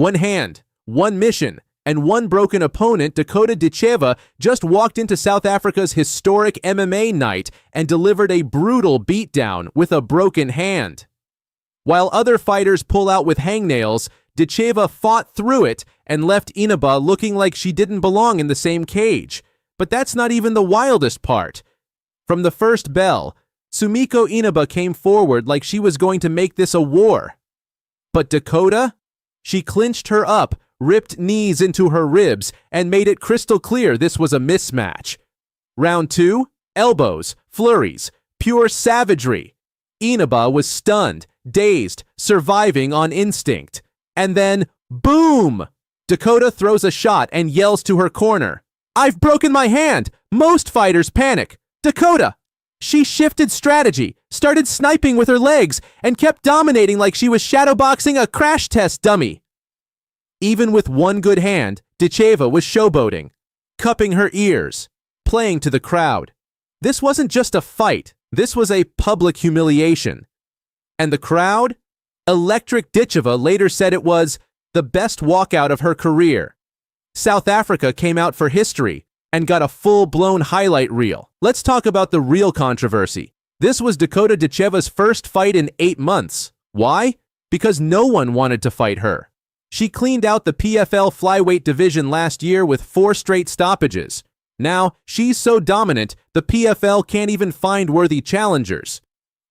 One hand, one mission, and one broken opponent, Dakota Ditcheva just walked into South Africa's historic MMA night and delivered a brutal beatdown with a broken hand. While other fighters pull out with hangnails, Ditcheva fought through it and left Inaba looking like she didn't belong in the same cage. But that's not even the wildest part. From the first bell, Sumiko Inaba came forward like she was going to make this a war. But Dakota? She clinched her up, ripped knees into her ribs, and made it crystal clear this was a mismatch. Round 2, elbows, flurries, pure savagery. Inaba was stunned, dazed, surviving on instinct. And then, boom! Dakota throws a shot and yells to her corner, "I've broken my hand! Most fighters panic! Dakota!" She shifted strategy, started sniping with her legs, and kept dominating like she was shadowboxing a crash test dummy. Even with one good hand, Ditcheva was showboating, cupping her ears, playing to the crowd. This wasn't just a fight, this was a public humiliation. And the crowd? Electric Ditcheva later said it was the best walkout of her career. South Africa came out for history and got a full-blown highlight reel. Let's talk about the real controversy. This was Dakota Ditcheva's first fight in 8 months. Why? Because no one wanted to fight her. She cleaned out the PFL flyweight division last year with 4 straight stoppages. Now, she's so dominant, the PFL can't even find worthy challengers.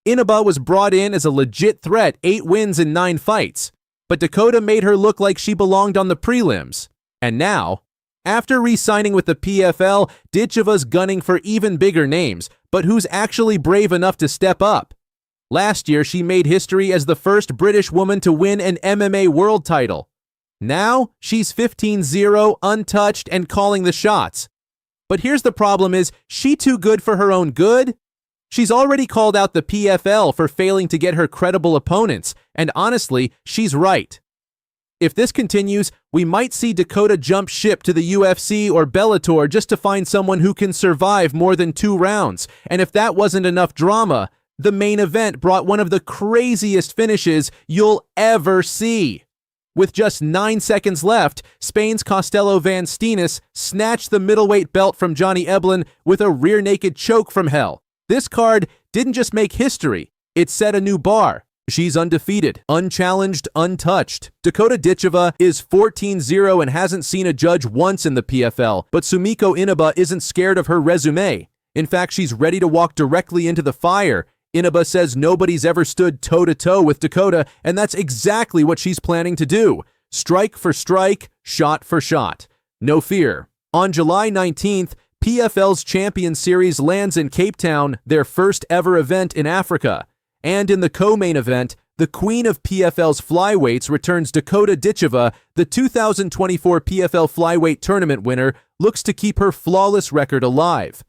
Inaba was brought in as a legit threat, 8 wins in 9 fights. But Dakota made her look like she belonged on the prelims. And now, after re-signing with the PFL, Ditcheva's gunning for even bigger names, but who's actually brave enough to step up? Last year, she made history as the first British woman to win an MMA world title. Now, she's 15-0, untouched, and calling the shots. But here's the problem is, she too good for her own good? She's already called out the PFL for failing to get her credible opponents, and honestly, she's right. If this continues, we might see Dakota jump ship to the UFC or Bellator just to find someone who can survive more than 2 rounds. And if that wasn't enough drama, the main event brought one of the craziest finishes you'll ever see. With just 9 seconds left, Spain's Costello van Steenis snatched the middleweight belt from Johnny Eblen with a rear naked choke from hell. This card didn't just make history, it set a new bar. She's undefeated, unchallenged, untouched. Dakota Ditcheva is 14-0 and hasn't seen a judge once in the PFL, but Sumiko Inaba isn't scared of her resume. In fact, she's ready to walk directly into the fire. Inaba says nobody's ever stood toe-to-toe with Dakota, and that's exactly what she's planning to do. Strike for strike, shot for shot. No fear. On July 19th, PFL's Champions Series lands in Cape Town, their first ever event in Africa. And in the co-main event, the queen of PFL's flyweights returns Dakota Ditcheva, the 2024 PFL flyweight tournament winner, looks to keep her flawless record alive.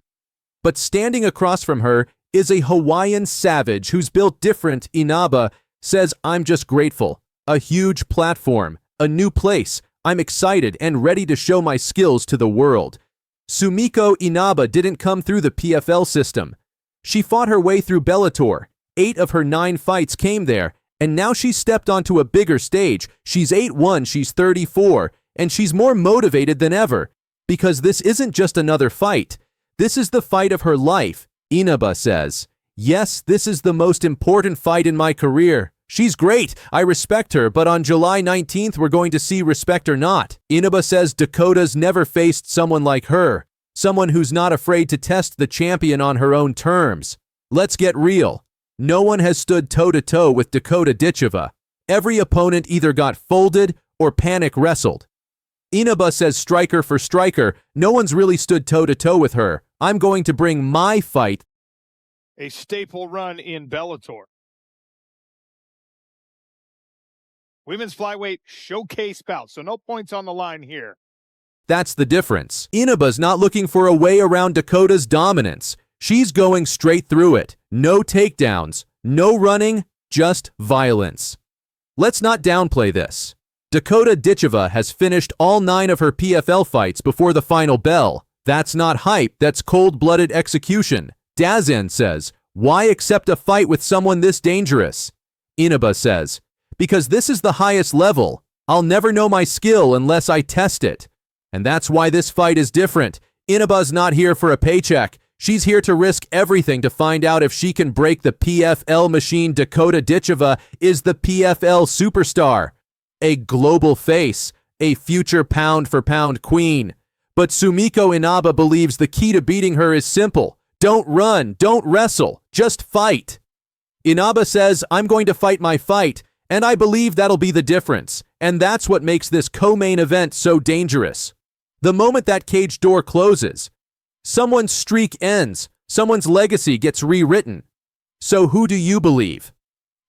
But standing across from her is a Hawaiian savage who's built different. Inaba says, "I'm just grateful. A huge platform, a new place. I'm excited and ready to show my skills to the world." Sumiko Inaba didn't come through the PFL system. She fought her way through Bellator. 8 of her 9 fights came there, and now she's stepped onto a bigger stage. She's 8-1, she's 34, and she's more motivated than ever. Because this isn't just another fight. This is the fight of her life. Inaba says, "Yes, this is the most important fight in my career. She's great, I respect her, but on July 19th we're going to see respect or not." Inaba says Dakota's never faced someone like her, someone who's not afraid to test the champion on her own terms. Let's get real. No one has stood toe-to-toe with Dakota Ditcheva. Every opponent either got folded or panic wrestled. Inaba says striker for striker, no one's really stood toe-to-toe with her. I'm going to bring my fight. A staple run in Bellator. Women's flyweight showcase bout, so no points on the line here. That's the difference. Inaba's not looking for a way around Dakota's dominance. She's going straight through it. No takedowns, no running, just violence. Let's not downplay this. Dakota Ditcheva has finished all 9 of her PFL fights before the final bell. That's not hype, that's cold-blooded execution. Dazen says, "Why accept a fight with someone this dangerous?" Inaba says, "Because this is the highest level. I'll never know my skill unless I test it. And that's why this fight is different. Inaba's not here for a paycheck. She's here to risk everything to find out if she can break the PFL machine. Dakota Ditcheva is the PFL superstar, a global face, a future pound-for-pound queen. But Sumiko Inaba believes the key to beating her is simple. Don't run, don't wrestle, just fight. Inaba says, I'm going to fight my fight, and I believe that'll be the difference. And that's what makes this co-main event so dangerous. The moment that cage door closes, someone's streak ends, someone's legacy gets rewritten. So who do you believe?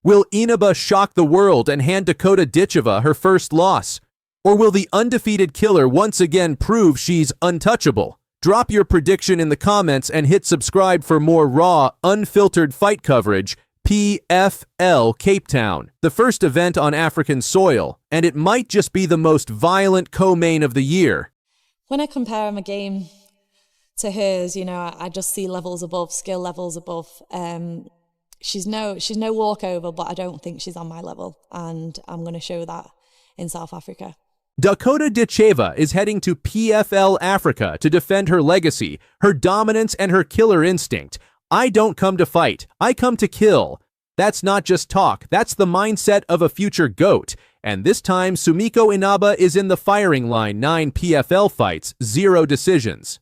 Will Inaba shock the world and hand Dakota Ditcheva her first loss? Or will the undefeated killer once again prove she's untouchable? Drop your prediction in the comments and hit subscribe for more raw, unfiltered fight coverage. PFL Cape Town, the first event on African soil, and it might just be the most violent co-main of the year. When I compare my game to hers, you know, I just see levels above, skill levels above. She's no walkover, but I don't think she's on my level, and I'm going to show that in South Africa. Dakota Ditcheva is heading to PFL Africa to defend her legacy, her dominance, and her killer instinct. I don't come to fight, I come to kill. That's not just talk, that's the mindset of a future GOAT. And this time, Sumiko Inaba is in the firing line, 9 PFL fights, 0 decisions.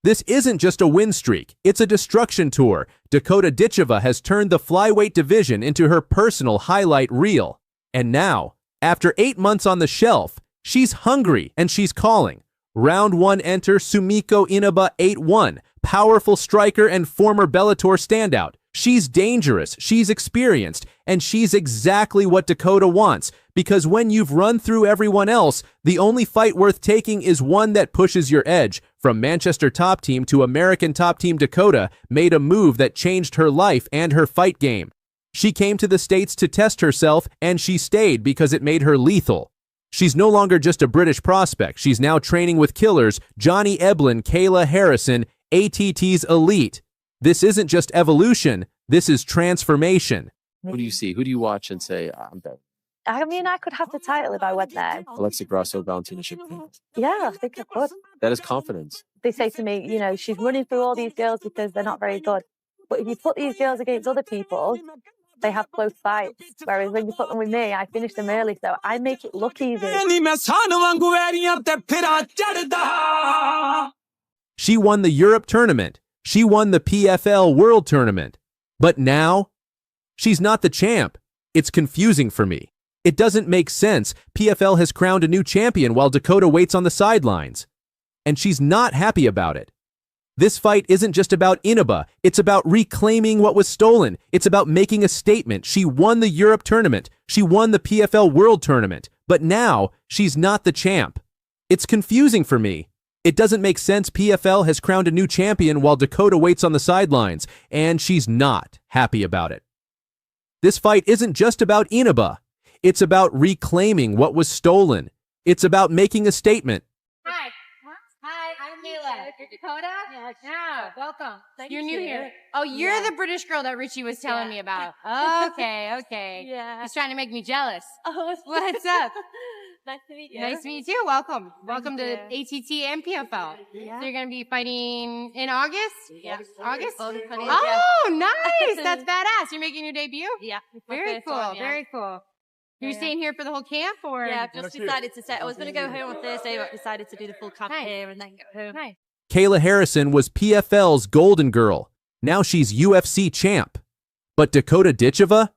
This isn't just a win streak, it's a destruction tour. Dakota Ditcheva has turned the flyweight division into her personal highlight reel. And now, after 8 months on the shelf, she's hungry and she's calling. Round 1 enter Sumiko Inaba 8-1, powerful striker and former Bellator standout. She's dangerous, she's experienced, and she's exactly what Dakota wants, because when you've run through everyone else, the only fight worth taking is one that pushes your edge. From Manchester top team to American top team, Dakota made a move that changed her life and her fight game. She came to the States to test herself, and she stayed because it made her lethal. She's no longer just a British prospect. She's now training with killers Johnny Eblin, Kayla Harrison, ATT's elite. This isn't just evolution, this is transformation. Who do you see? Who do you watch and say, I'm better? I mean, I could have the title if I went there. Alexa Grasso, Valentina Shevchenko. Yeah, I think I could. That is confidence. They say to me, you know, she's running through all these girls because they're not very good. But if you put these girls against other people, they have close fights. Whereas when you put them with me, I finish them early, so I make it look easy. She won the Europe tournament. She won the PFL World Tournament. But now, she's not the champ. It's confusing for me. It doesn't make sense. PFL has crowned a new champion while Dakota waits on the sidelines. And she's not happy about it. This fight isn't just about Inaba. It's about reclaiming what was stolen. It's about making a statement. She won the Europe tournament. She won the PFL World Tournament. But now, she's not the champ. It's confusing for me. It doesn't make sense. PFL has crowned a new champion while Dakota waits on the sidelines, and she's not happy about it. This fight isn't just about Inaba. It's about reclaiming what was stolen. It's about making a statement. Hi. Hi, I'm Kayla. You're Dakota? Yeah, welcome. You're new here. Oh, you're the British girl that Richie was telling me about. Okay. Yeah. He's trying to make me jealous. Oh, What's up? Nice to meet you. Nice to meet you too. Welcome. Welcome to ATT and PFL. Yeah. So you're going to be fighting in August? Yeah. August? Oh, Oh, nice. That's badass. You're making your debut? yeah. Very cool. Very cool. You're staying here for the whole camp, or? Yeah, I've just decided to say I was going to go home on Thursday, but decided to do the full camp here and then go home. Nice. Kayla Harrison was PFL's Golden Girl. Now she's UFC champ. But Dakota Ditcheva?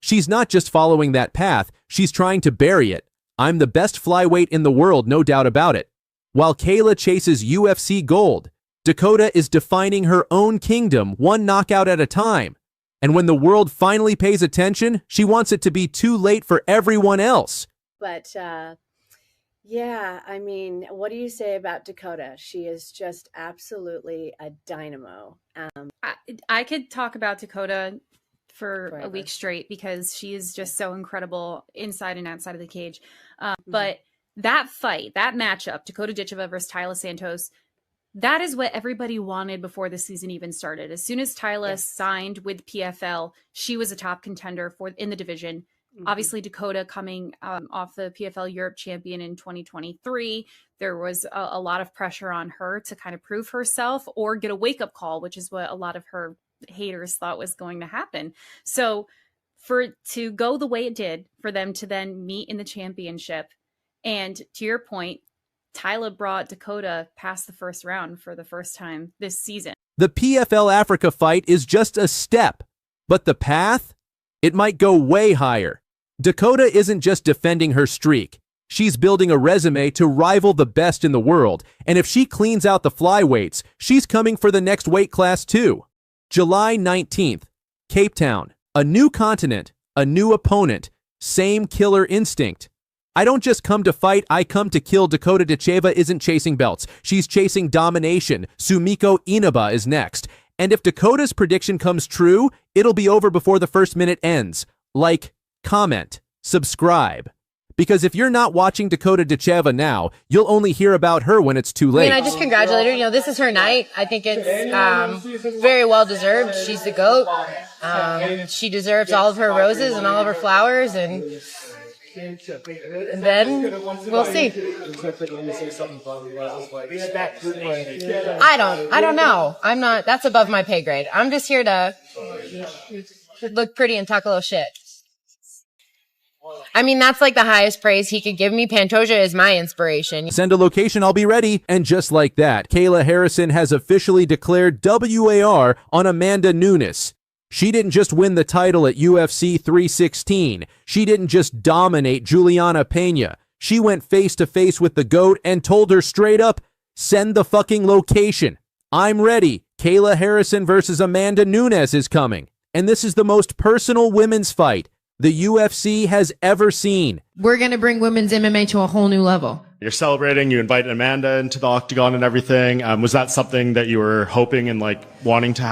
She's not just following that path, she's trying to bury it. I'm the best flyweight in the world, no doubt about it. While Kayla chases UFC gold, Dakota is defining her own kingdom, one knockout at a time. And when the world finally pays attention, she wants it to be too late for everyone else. But yeah, I mean, what do you say about Dakota? She is just absolutely a dynamo. I could talk about Dakota for Forever. a week straight because she is just so incredible inside and outside of the cage. But that fight, that matchup, Dakota Ditcheva versus Tyla Santos, that is what everybody wanted before the season even started. As soon as Tyla signed with PFL, she was a top contender in the division. Obviously, Dakota coming off the PFL Europe champion in 2023, there was a lot of pressure on her to kind of prove herself or get a wake-up call, which is what a lot of her haters thought was going to happen. So for it to go the way it did, for them to then meet in the championship, and to your point, Tyla brought Dakota past the first round for the first time this season. The PFL Africa fight is just a step, but the path? It might go way higher. Dakota isn't just defending her streak. She's building a resume to rival the best in the world, and if she cleans out the flyweights, she's coming for the next weight class too. July 19th, Cape Town. A new continent, a new opponent, same killer instinct. I don't just come to fight, I come to kill. Dakota Ditcheva isn't chasing belts. She's chasing domination. Sumiko Inaba is next. And if Dakota's prediction comes true, it'll be over before the first minute ends. Like, comment, subscribe. Because if you're not watching Dakota Ditcheva now, you'll only hear about her when it's too late. I just congratulate her. You know, this is her night. I think it's very well deserved. She's the GOAT. She deserves all of her roses and all of her flowers, and then we'll see. I don't know. I'm not, that's above my pay grade. I'm just here to look pretty and talk a little shit. I mean, that's like the highest praise he could give me. Pantoja is my inspiration. Send a location, I'll be ready. And just like that, Kayla Harrison has officially declared WAR on Amanda Nunes. She didn't just win the title at UFC 316. She didn't just dominate Juliana Pena. She went face to face with the GOAT and told her straight up, send the fucking location. I'm ready. Kayla Harrison versus Amanda Nunes is coming. And this is the most personal women's fight the UFC has ever seen. We're going to bring women's MMA to a whole new level. You're celebrating, you invited Amanda into the octagon and everything. Was that something that you were hoping and like wanting to happen?